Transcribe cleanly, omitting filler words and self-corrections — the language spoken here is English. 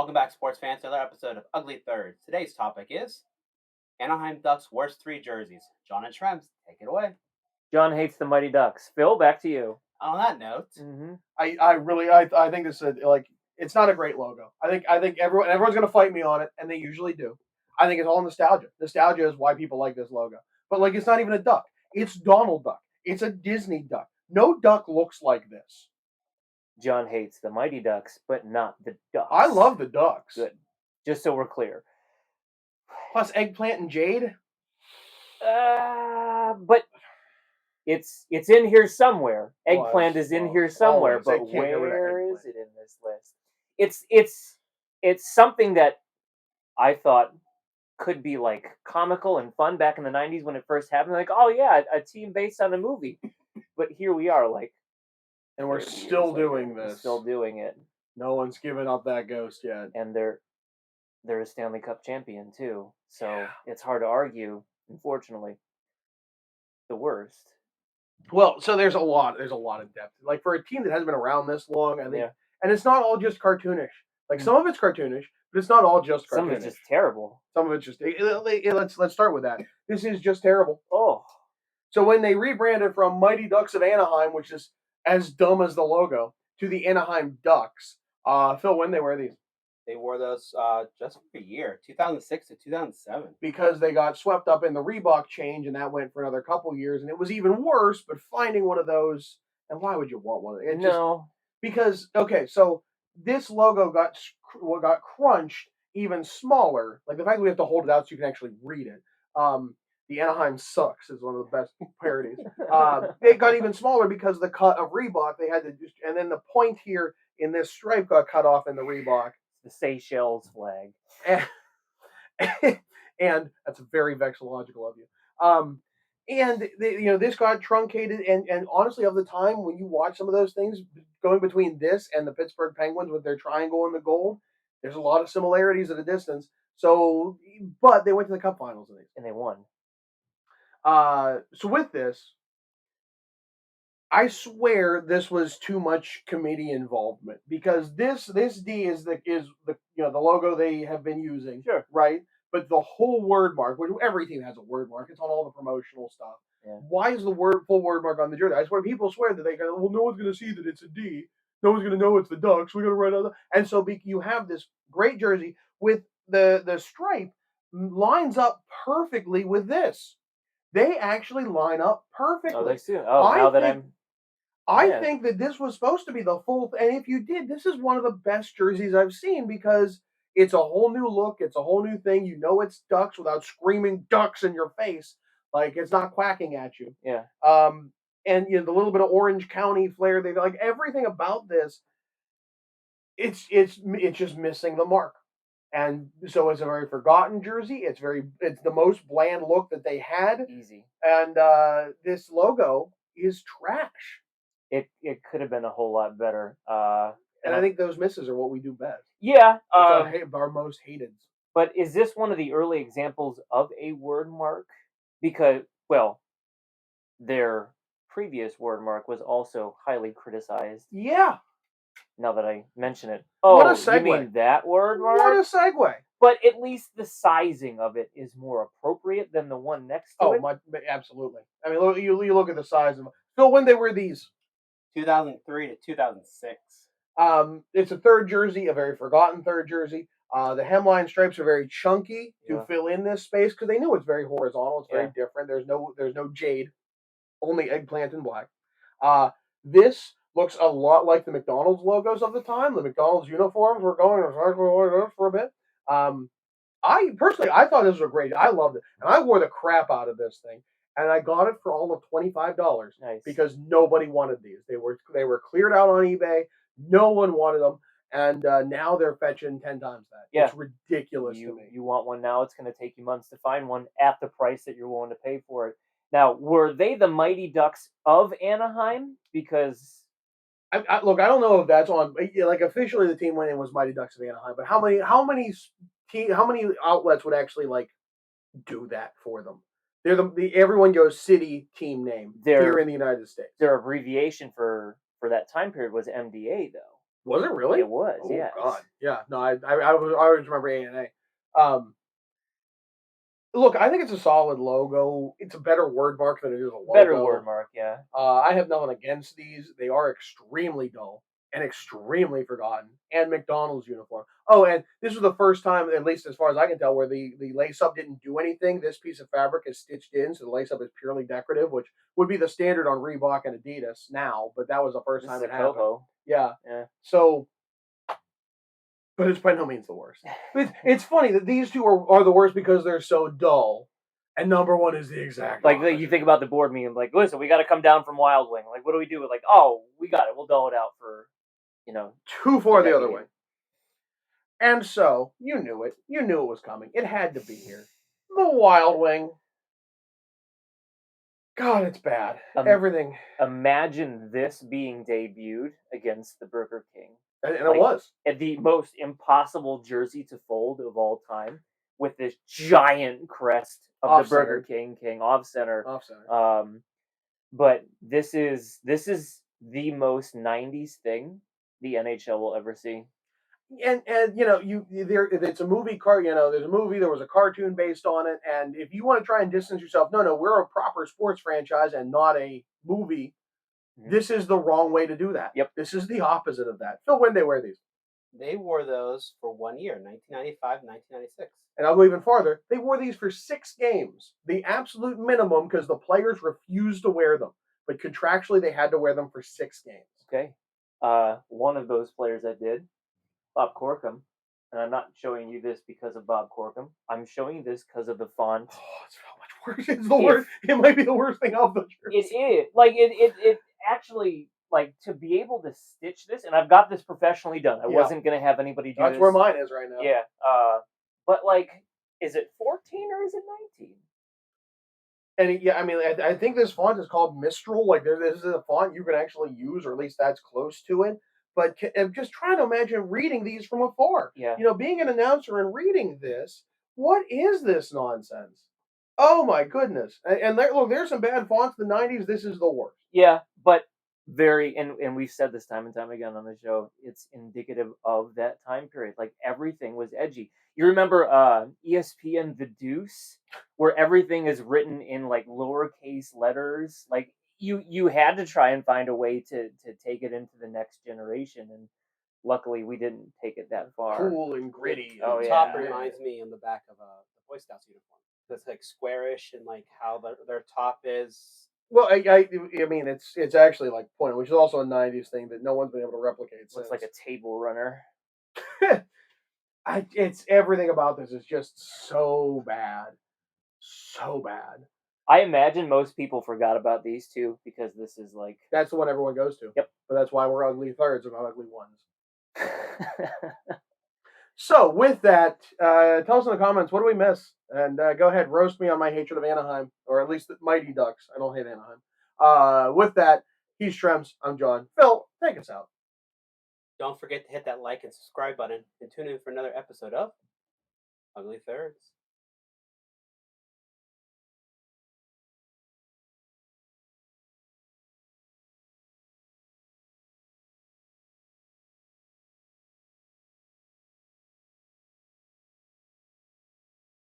Welcome back, sports fans, to another episode of Ugly Third. Today's topic is Anaheim Ducks' worst three jerseys. John and Shrems, take it away. John hates the Mighty Ducks. Phil, back to you. On that note, I think this is it's not a great logo. I think everyone's gonna fight me on it, and they usually do. I think it's all nostalgia. Nostalgia is why people like this logo. But it's not even a duck. It's Donald Duck. It's a Disney duck. No duck looks like this. John hates the Mighty Ducks, but not the Ducks. I love the Ducks. Good. Just so we're clear. Plus eggplant and jade. But it's in here somewhere. Eggplant is in here somewhere, but where is it in this list? It's something that I thought could be comical and fun back in the 90s when it first happened. Oh yeah, a team based on a movie. But here we are, and we're still doing this. We're still doing it. No one's given up that ghost yet. And they're a Stanley Cup champion too. So it's hard to argue, unfortunately. The worst. Well, so there's a lot of depth. For a team that hasn't been around this long, I think, and it's not all just cartoonish. Some of it's cartoonish, but it's not all just cartoonish. Some of it's just terrible. Some of it's just let's start with that. This is just terrible. Oh. So when they rebranded from Mighty Ducks of Anaheim, which is as dumb as the logo, to the Anaheim Ducks, Phil, when they wear these? They wore those just for a year, 2006 to 2007. Because they got swept up in the Reebok change, and that went for another couple years, and it was even worse. But finding one of those, and why would you want one? Because so this logo got crunched even smaller. The fact that we have to hold it out so you can actually read it. The Anaheim sucks is one of the best parodies. It got even smaller because of the cut of Reebok. They had to and then the point here in this stripe got cut off in the Reebok. The Seychelles flag. And that's very vexillological of you. And this got truncated, and honestly, of the time when you watch some of those things going between this and the Pittsburgh Penguins with their triangle and the gold, there's a lot of similarities at a distance. So, but they went to the Cup Finals and they won. So with this, I swear this was too much committee involvement, because this D is the logo they have been using, sure, right? But the whole word mark, which every team has a word mark, it's on all the promotional stuff. Yeah. Why is the full word mark on the jersey? I swear people swear that they go, well, no one's going to see that it's a D. No one's going to know it's the Ducks. We're going to write out. And so you have this great jersey with the stripe lines up perfectly with this. They actually line up perfectly. Oh, they do. Oh, I think that this was supposed to be the full and if you did, this is one of the best jerseys I've seen, because it's a whole new look. It's a whole new thing. It's Ducks without screaming Ducks in your face. It's not quacking at you. Yeah. And the little bit of Orange County flair. They everything about this. It's just missing the mark. And so it's a very forgotten jersey. It's the most bland look that they had. Easy. And this logo is trash. It could have been a whole lot better. And I think those misses are what we do best. Yeah. Our most hated. But is this one of the early examples of a word mark? Because, well, their previous word mark was also highly criticized. Yeah. Now that I mention it. Oh, what a segue. You mean that word mark? What a segue. But at least the sizing of it is more appropriate than the one next to it. Absolutely. I mean, you look at the size of them. Phil, when they were these? 2003 to 2006. It's a third jersey, a very forgotten third jersey. The hemline stripes are very chunky to fill in this space, because they knew it's very horizontal. It's very different. There's no jade, only eggplant and black. This looks a lot like the McDonald's logos of the time. The McDonald's uniforms were going for a bit. I thought this was great. I loved it, and I wore the crap out of this thing. And I got it for all of $25 because nobody wanted these. They were cleared out on eBay. No one wanted them, and now they're fetching 10 times that. Yeah. It's ridiculous to me. You want one now? It's going to take you months to find one at the price that you're willing to pay for it. Now, were they the Mighty Ducks of Anaheim? Because look, I don't know if that's on. Officially, the team name was Mighty Ducks of Anaheim, but how many outlets would actually do that for them? They're everyone goes city team name here in the United States. Their abbreviation for that time period was MDA, though. Was it really? It was, Oh yes. God, yeah. No, I always remember ANA. Look, I think it's a solid logo. It's a better word mark than it is a logo. Better word mark, yeah. I have nothing against these. They are extremely dull and extremely forgotten. And McDonald's uniform. Oh, and this was the first time, at least as far as I can tell, where the lace up didn't do anything. This piece of fabric is stitched in, so the lace up is purely decorative, which would be the standard on Reebok and Adidas now. But that was the first This time is it a happened. Coho. Yeah. Yeah. So, but it's by no means the worst. It's funny that these two are the worst because they're so dull. And number one is the exact Like opposite. you think about the board meeting, like, listen, we got to come down from Wild Wing. Like, what do we do? Like, oh, we got it. We'll dull it out for, too far the other way. And so you knew it. You knew it was coming. It had to be here. The Wild Wing. God, it's bad. Everything. Imagine this being debuted against the Burger King. And it was. At the most impossible jersey to fold of all time, with this giant crest of the Burger King off center. But this is the most 90s thing the NHL will ever see. And it's a movie there's a movie, there was a cartoon based on it, and if you want to try and distance yourself, no, we're a proper sports franchise and not a movie. Mm-hmm. This is the wrong way to do that. Yep. This is the opposite of that. Phil, when they wear these? They wore those for 1 year, 1995, 1996. And I'll go even farther. They wore these for 6 games, the absolute minimum, because the players refused to wear them. But contractually, they had to wear them for 6 games. Okay. One of those players that did, Bob Corkum, and I'm not showing you this because of Bob Corkum. I'm showing you this because of the font. Oh, it's so much worse. It's the worst. It might be the worst thing of the jersey. It is. Like, it actually, like, to be able to stitch this, and I've got this professionally done. I wasn't going to have anybody do this. That's where mine is right now. Yeah. But, like, is it 14 or is it 19? And I think this font is called Mistral. Like, this is a font you can actually use, or at least that's close to it. But I'm just trying to imagine reading these from afar. Yeah. Being an announcer and reading this, what is this nonsense? Oh my goodness! And look, there's some bad fonts in the '90s. This is the worst. Yeah, but and we've said this time and time again on the show. It's indicative of that time period. Like, everything was edgy. You remember ESPN The Deuce, where everything is written in like lowercase letters. Like, you had to try and find a way to take it into the next generation, and luckily we didn't take it that far. Cool and gritty. The top reminds me on the back of the Boy Scouts uniform. That's like squarish, and like how their top is. Well, I mean, it's actually like pointed, which is also a '90s thing that no one's been able to replicate. Looks like a table runner. It's everything about this is just so bad, so bad. I imagine most people forgot about these two because this is like, that's the one everyone goes to. Yep. But that's why we're ugly thirds and not ugly ones. So with that, tell us in the comments, what do we miss? And go ahead, roast me on my hatred of Anaheim, or at least the Mighty Ducks. I don't hate Anaheim. With that, he's Trems. I'm John. Phil, take us out. Don't forget to hit that like and subscribe button and tune in for another episode of Ugly Thirds.